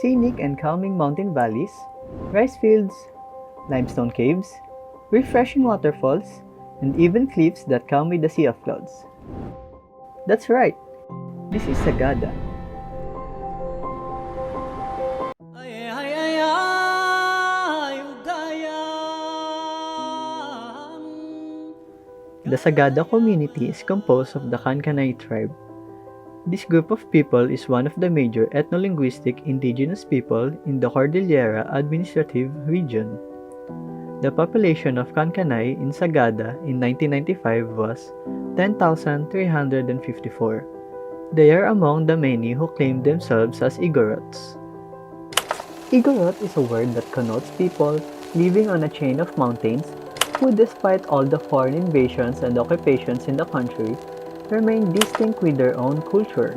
scenic and calming mountain valleys, rice fields, limestone caves, refreshing waterfalls, and even cliffs that come with a sea of clouds. That's right, this is Sagada. Ay, ay, ay, ay, The Sagada community is composed of the Kankanay tribe. This group of people is one of the major ethno-linguistic indigenous people in the Cordillera Administrative Region. The population of Kankanay in Sagada in 1995 was 10,354. They are among the many who claim themselves as Igorots. Igorot is a word that connotes people living on a chain of mountains who, despite all the foreign invasions and occupations in the country, remain distinct with their own culture.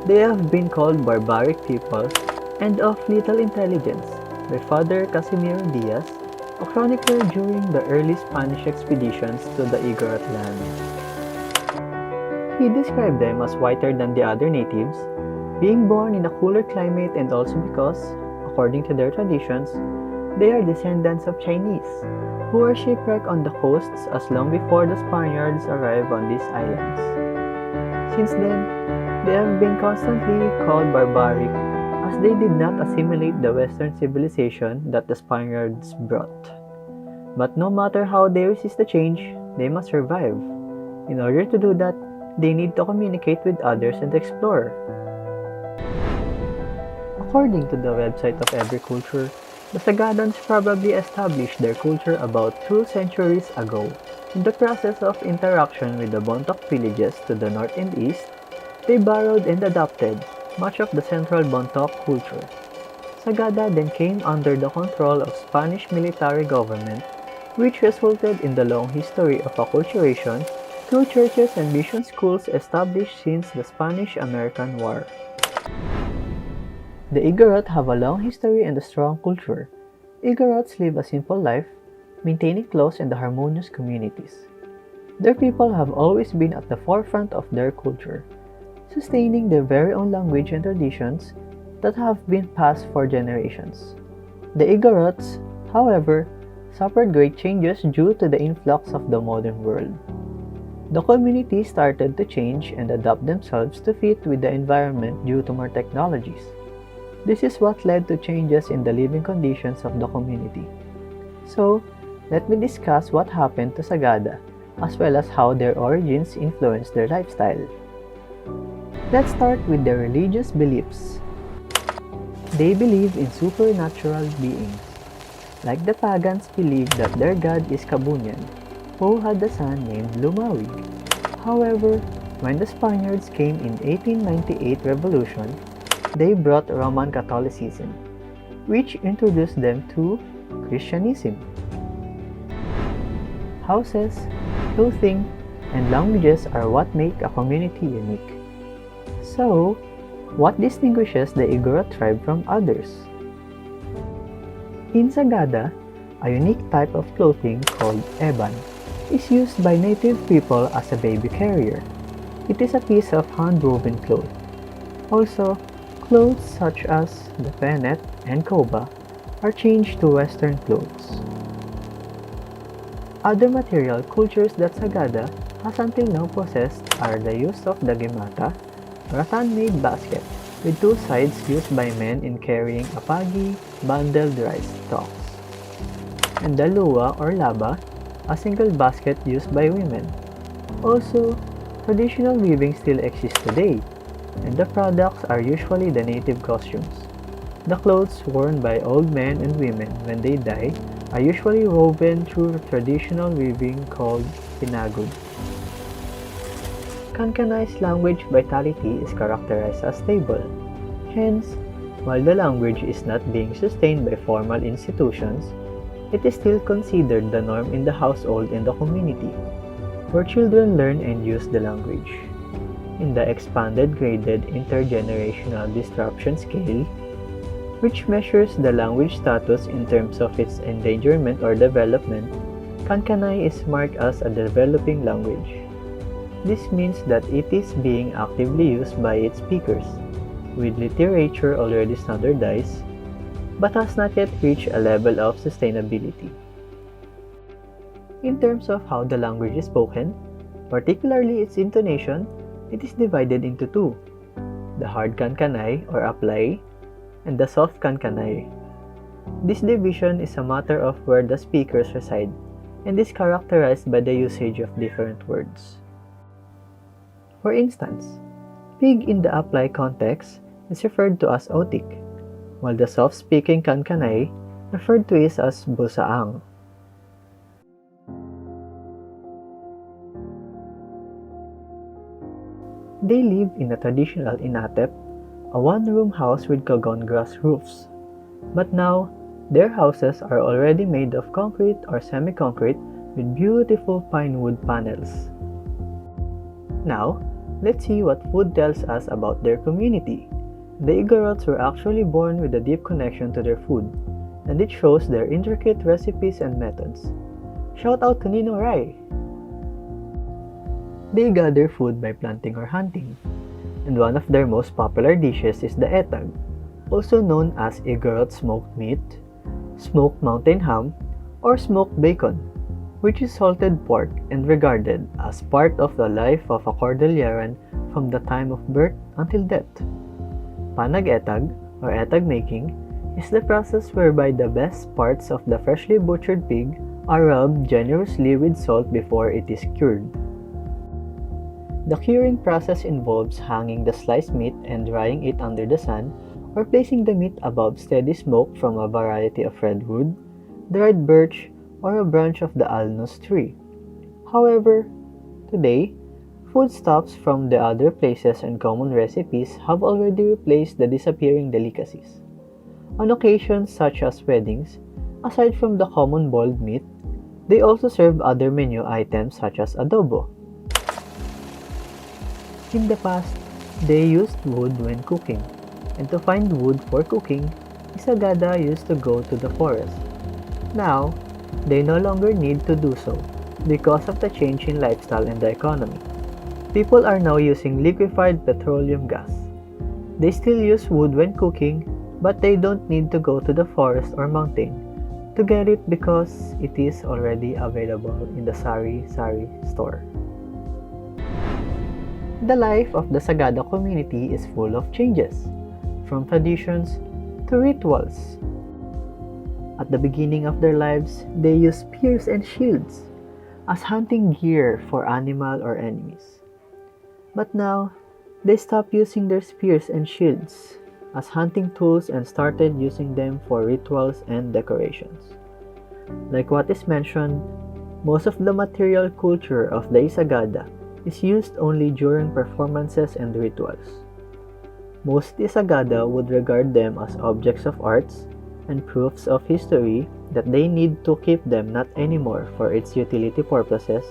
They have been called barbaric people and of little intelligence by Father Casimiro Diaz, a chronicler during the early Spanish expeditions to the Igorot land. He described them as whiter than the other natives, being born in a cooler climate and also because, according to their traditions, they are descendants of Chinese, who were shipwrecked on the coasts as long before the Spaniards arrived on these islands. Since then, they have been constantly called barbaric as they did not assimilate the Western civilization that the Spaniards brought. But no matter how they resist the change, they must survive. In order to do that, they need to communicate with others and explore. According to the website of Every Culture, the Sagadans probably established their culture about 2 centuries ago. In the process of interaction with the Bontoc villages to the north and east, they borrowed and adopted much of the central Bontoc culture. Sagada then came under the control of Spanish military government, which resulted in the long history of acculturation through churches and mission schools established since the Spanish-American War. The Igorot have a long history and a strong culture. Igorots live a simple life, maintaining close and harmonious communities. Their people have always been at the forefront of their culture, sustaining their very own language and traditions that have been passed for generations. The Igorots, however, suffered great changes due to the influx of the modern world. The community started to change and adapt themselves to fit with the environment due to more technologies. This is what led to changes in the living conditions of the community. So, let me discuss what happened to Sagada, as well as how their origins influenced their lifestyle. Let's start with their religious beliefs. They believe in supernatural beings. Like the pagans believe that their god is Kabunyan, who had a son named Lumawig. However, when the Spaniards came in 1898 revolution, they brought Roman Catholicism, which introduced them to Christianism. Houses, clothing, and languages are what make a community unique. So, what distinguishes the Igorot tribe from others? In Sagada, a unique type of clothing called eban is used by native people as a baby carrier. It is a piece of hand-woven cloth. Also, clothes such as the penet and koba are changed to Western clothes. Other material cultures that Sagada has until now possessed are the use of the gemata, rattan-made basket with 2 sides used by men in carrying a pagi, bundled rice stalks, and the lua or laba, a single basket used by women. Also, traditional weaving still exists today, and the products are usually the native costumes. The clothes worn by old men and women when they die are usually woven through traditional weaving called pinagod. Kankanay's language vitality is characterized as stable. Hence, while the language is not being sustained by formal institutions, it is still considered the norm in the household and the community, where children learn and use the language. In the expanded graded intergenerational disruption scale, which measures the language status in terms of its endangerment or development, Kankanay is marked as a developing language. This means that it is being actively used by its speakers. with literature already standardized, but has not yet reached a level of sustainability. In terms of how the language is spoken, particularly its intonation, it is divided into two: the hard kankanay or apply, and the soft kankanay. This division is a matter of where the speakers reside, and is characterized by the usage of different words. For instance, pig in the apply context is referred to as otik, while the soft-speaking kankanay referred to is as busaang. They live in a traditional inatep, a one-room house with kagon grass roofs. But now, their houses are already made of concrete or semi-concrete with beautiful pine wood panels. Now, let's see what food tells us about their community. The Igorots were actually born with a deep connection to their food, and it shows their intricate recipes and methods. Shout out to Nino Rai! They gather food by planting or hunting, and one of their most popular dishes is the etag, also known as Igorot smoked meat, smoked mountain ham, or smoked bacon, which is salted pork and regarded as part of the life of a Cordilleran from the time of birth until death. Panag-etag, or etag making, is the process whereby the best parts of the freshly butchered pig are rubbed generously with salt before it is cured. The curing process involves hanging the sliced meat and drying it under the sun, or placing the meat above steady smoke from a variety of redwood, dried birch, or a branch of the alnus tree. However, today, foodstuffs from the other places and common recipes have already replaced the disappearing delicacies. On occasions such as weddings, aside from the common boiled meat, they also serve other menu items such as adobo. In the past, they used wood when cooking, and to find wood for cooking, Sagada used to go to the forest. Now, they no longer need to do so because of the change in lifestyle and the economy. People are now using liquefied petroleum gas. They still use wood when cooking, but they don't need to go to the forest or mountain to get it because it is already available in the sari-sari store. The life of the Sagada community is full of changes, from traditions to rituals. At the beginning of their lives, they used spears and shields as hunting gear for animal or enemies. But now, they stopped using their spears and shields as hunting tools and started using them for rituals and decorations. Like what is mentioned, most of the material culture of the Sagada is used only during performances and rituals. Most Sagada would regard them as objects of arts and proofs of history that they need to keep them not anymore for its utility purposes,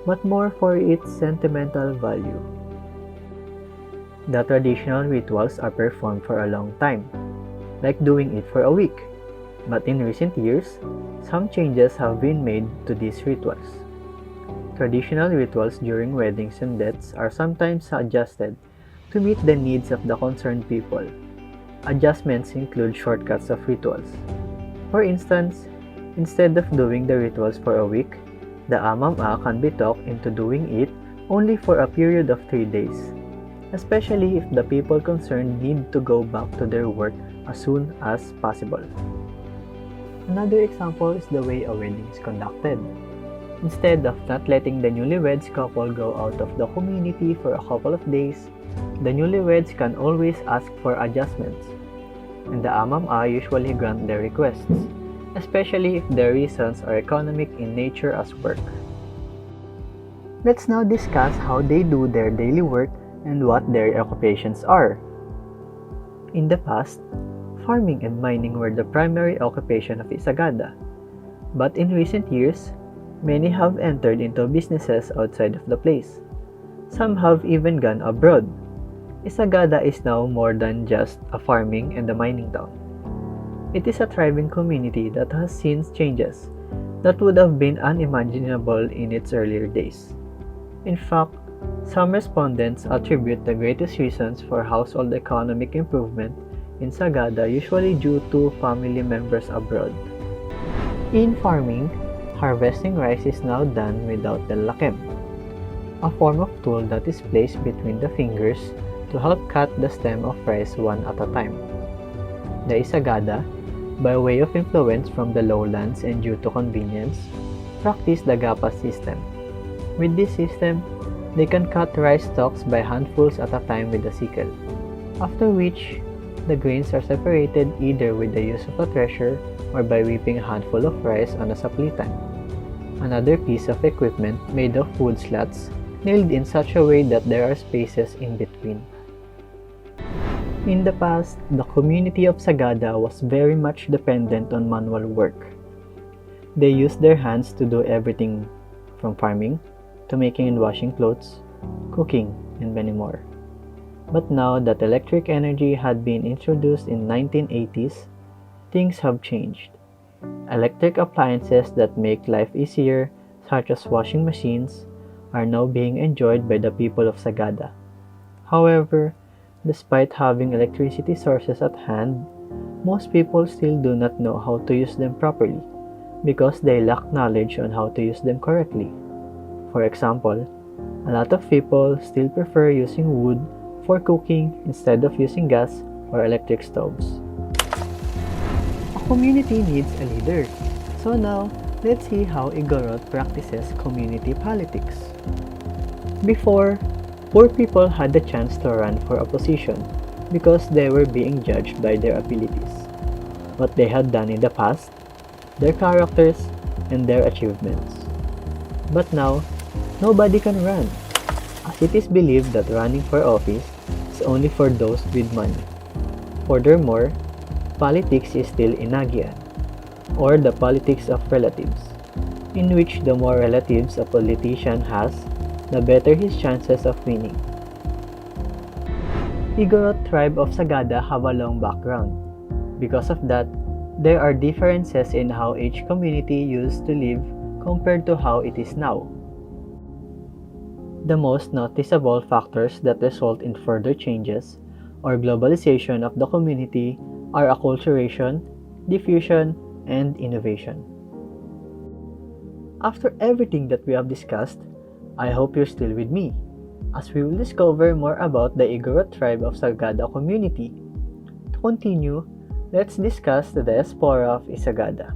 but more for its sentimental value. The traditional rituals are performed for a long time, like doing it for a week, but in recent years, some changes have been made to these rituals. Traditional rituals during weddings and deaths are sometimes adjusted to meet the needs of the concerned people. Adjustments include shortcuts of rituals. For instance, instead of doing the rituals for a week, the amam-a can be talked into doing it only for a period of 3 days, especially if the people concerned need to go back to their work as soon as possible. Another example is the way a wedding is conducted. Instead of not letting the newlyweds couple go out of the community for a couple of days, the newlyweds can always ask for adjustments, and the amam-a usually grant their requests, especially if their reasons are economic in nature as work. Let's now discuss how they do their daily work and what their occupations are. In the past, farming and mining were the primary occupation of Sagada, but in recent years, many have entered into businesses outside of the place. Some have even gone abroad. Sagada is now more than just a farming and a mining town. It is a thriving community that has seen changes that would have been unimaginable in its earlier days. In fact, Some respondents attribute the greatest reasons for household economic improvement in Sagada usually due to family members abroad. In farming, harvesting rice is now done without the lakem, a form of tool that is placed between the fingers to help cut the stem of rice one at a time. The Isagada, by way of influence from the lowlands and due to convenience, practice the gapa system. With this system, they can cut rice stalks by handfuls at a time with a sickle, after which the grains are separated either with the use of a thresher or by whipping a handful of rice on a saplitan, another piece of equipment made of wood slats nailed in such a way that there are spaces in between. In the past, the community of Sagada was very much dependent on manual work. They used their hands to do everything from farming to making and washing clothes, cooking, and many more. But now that electric energy had been introduced in 1980s, things have changed. Electric appliances that make life easier, such as washing machines, are now being enjoyed by the people of Sagada. However, despite having electricity sources at hand, most people still do not know how to use them properly because they lack knowledge on how to use them correctly. For example, a lot of people still prefer using wood for cooking instead of using gas or electric stoves. A community needs a leader. So now, let's see how Igorot practices community politics. Before, poor people had the chance to run for a position because they were being judged by their abilities, what they had done in the past, their characters, and their achievements. But now, nobody can run, as it is believed that running for office is only for those with money. Furthermore, politics is still inagian, or the politics of relatives, in which the more relatives a politician has, the better his chances of winning. Igorot tribe of Sagada have a long background. Because of that, there are differences in how each community used to live compared to how it is now. The most noticeable factors that result in further changes or globalization of the community are acculturation, diffusion, and innovation. After everything that we have discussed, I hope you're still with me, as we will discover more about the Igorot tribe of Sagada community. To continue, let's discuss the diaspora of Isagada.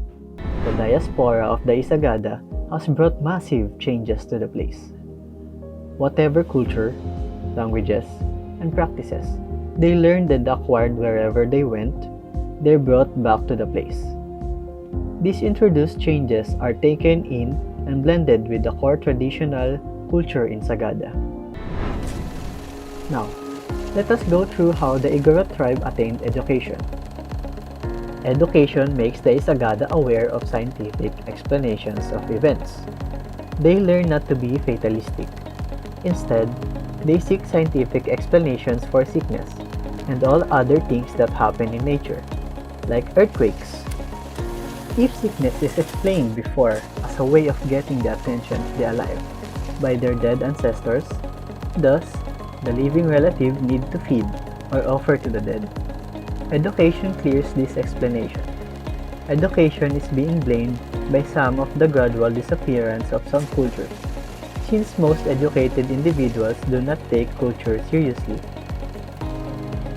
The diaspora of the Isagada has brought massive changes to the place. Whatever culture, languages, and practices they learned and acquired wherever they went, they brought back to the place. These introduced changes are taken in and blended with the core traditional culture in Sagada. Now, let us go through how the Igorot tribe attained education. Education makes the Isagada aware of scientific explanations of events. They learn not to be fatalistic. Instead, they seek scientific explanations for sickness and all other things that happen in nature, like earthquakes. If sickness is explained before as a way of getting the attention of the alive by their dead ancestors, thus, the living relative need to feed or offer to the dead. Education clears this explanation. Education is being blamed by some of the gradual disappearance of some cultures, since most educated individuals do not take culture seriously.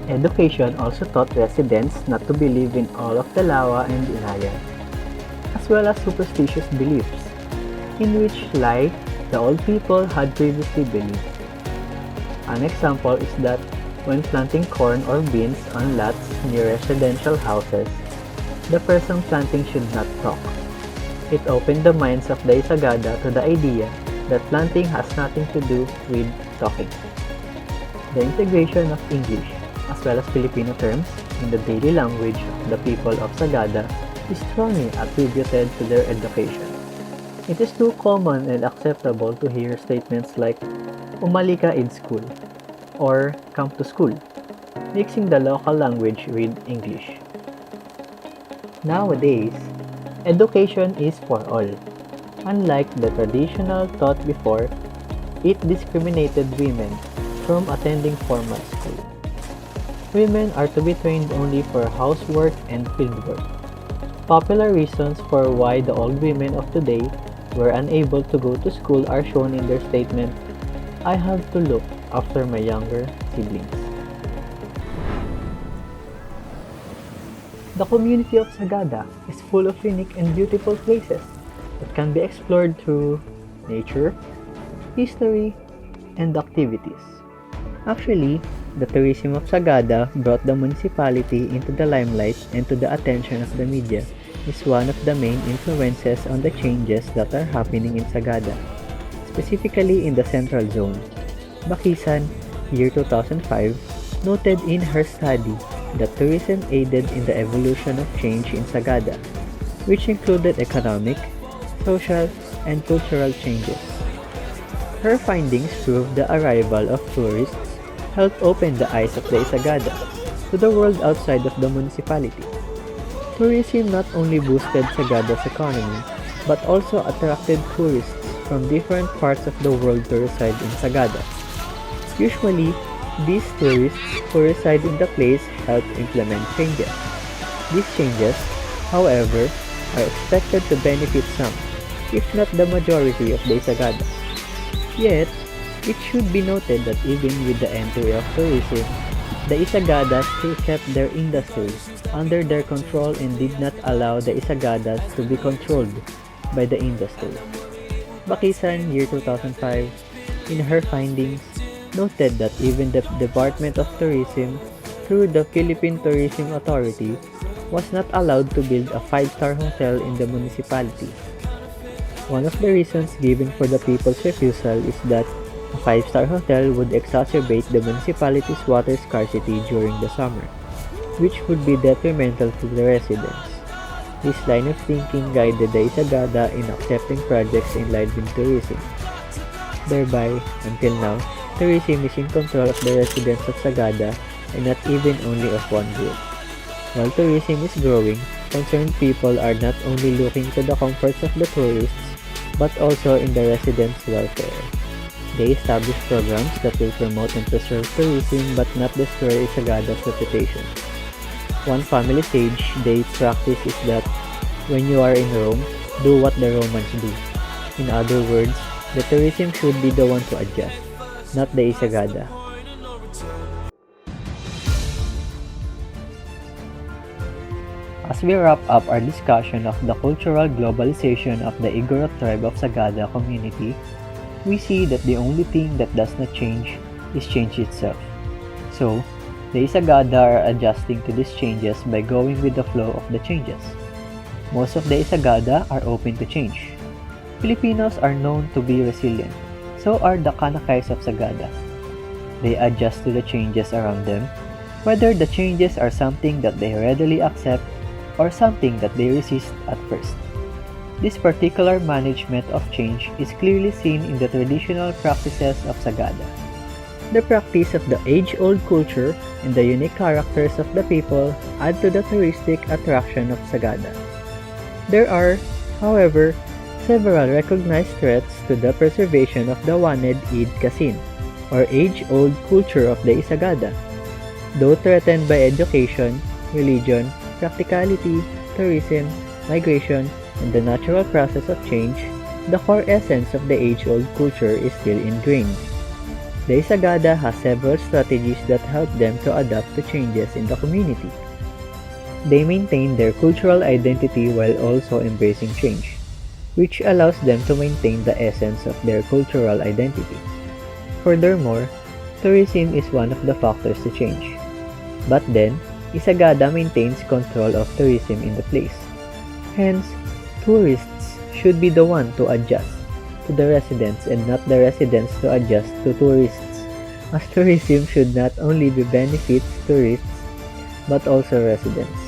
Education also taught residents not to believe in all of the lawa and inaya, as well as superstitious beliefs, in which lie the old people had previously believed. An example is that when planting corn or beans on lots near residential houses, the person planting should not talk. It opened the minds of the Isagada to the idea that planting has nothing to do with talking. The integration of English as well as Filipino terms in the daily language of the people of Sagada is strongly attributed to their education. It is too common and acceptable to hear statements like "umali ka in school" or "come to school," mixing the local language with English. Nowadays, education is for all. Unlike the traditional thought before, it discriminated women from attending formal school. Women are to be trained only for housework and fieldwork. Popular reasons for why the old women of today were unable to go to school are shown in their statement, "I have to look after my younger siblings." The community of Sagada is full of unique and beautiful places that can be explored through nature, history, and activities. Actually, the tourism of Sagada brought the municipality into the limelight and to the attention of the media is one of the main influences on the changes that are happening in Sagada, specifically in the Central Zone. Bakisan, year 2005, noted in her study that tourism aided in the evolution of change in Sagada, which included economic, social, and cultural changes. Her findings proved the arrival of tourists helped open the eyes of the Isagada to the world outside of the municipality. Tourism not only boosted Sagada's economy, but also attracted tourists from different parts of the world to reside in Sagada. Usually, these tourists who reside in the place help implement changes. These changes, however, are expected to benefit some, if not the majority of the Isagadas. Yet, it should be noted that even with the entry of tourism, the Isagadas still kept their industry under their control and did not allow the Isagadas to be controlled by the industry. Bakisan, year 2005, in her findings, noted that even the Department of Tourism, through the Philippine Tourism Authority, was not allowed to build a 5-star hotel in the municipality. One of the reasons given for the people's refusal is that a 5-star hotel would exacerbate the municipality's water scarcity during the summer, which would be detrimental to the residents. This line of thinking guided the Isagada in accepting projects in line with tourism. Thereby, until now, tourism is in control of the residents of Sagada and not even only of one group. While tourism is growing, concerned people are not only looking to the comforts of the tourists, but also in the residents' welfare. They establish programs that will promote and preserve tourism but not destroy Isagada's reputation. One family sage they practice is that when you are in Rome, do what the Romans do. In other words, the tourism should be the one to adjust, not the Isagada. As we wrap up our discussion of the cultural globalization of the Igorot tribe of Sagada community, we see that the only thing that does not change is change itself. So, the Isagada are adjusting to these changes by going with the flow of the changes. Most of the Isagada are open to change. Filipinos are known to be resilient, so are the Kanakays of Sagada. They adjust to the changes around them, whether the changes are something that they readily accept or something that they resist at first. This particular management of change is clearly seen in the traditional practices of Sagada. The practice of the age-old culture and the unique characters of the people add to the touristic attraction of Sagada. There are, however, several recognized threats to the preservation of the Waned Id Kasin, or age-old culture of the Isagada. Though threatened by education, religion, practicality, tourism, migration, and the natural process of change, the core essence of the age-old culture is still ingrained. The Isagada has several strategies that help them to adapt to changes in the community. They maintain their cultural identity while also embracing change, which allows them to maintain the essence of their cultural identity. Furthermore, tourism is one of the factors to change. But then, Isagada maintains control of tourism in the place. Hence, tourists should be the one to adjust to the residents and not the residents to adjust to tourists, as tourism should not only be benefits tourists but also residents.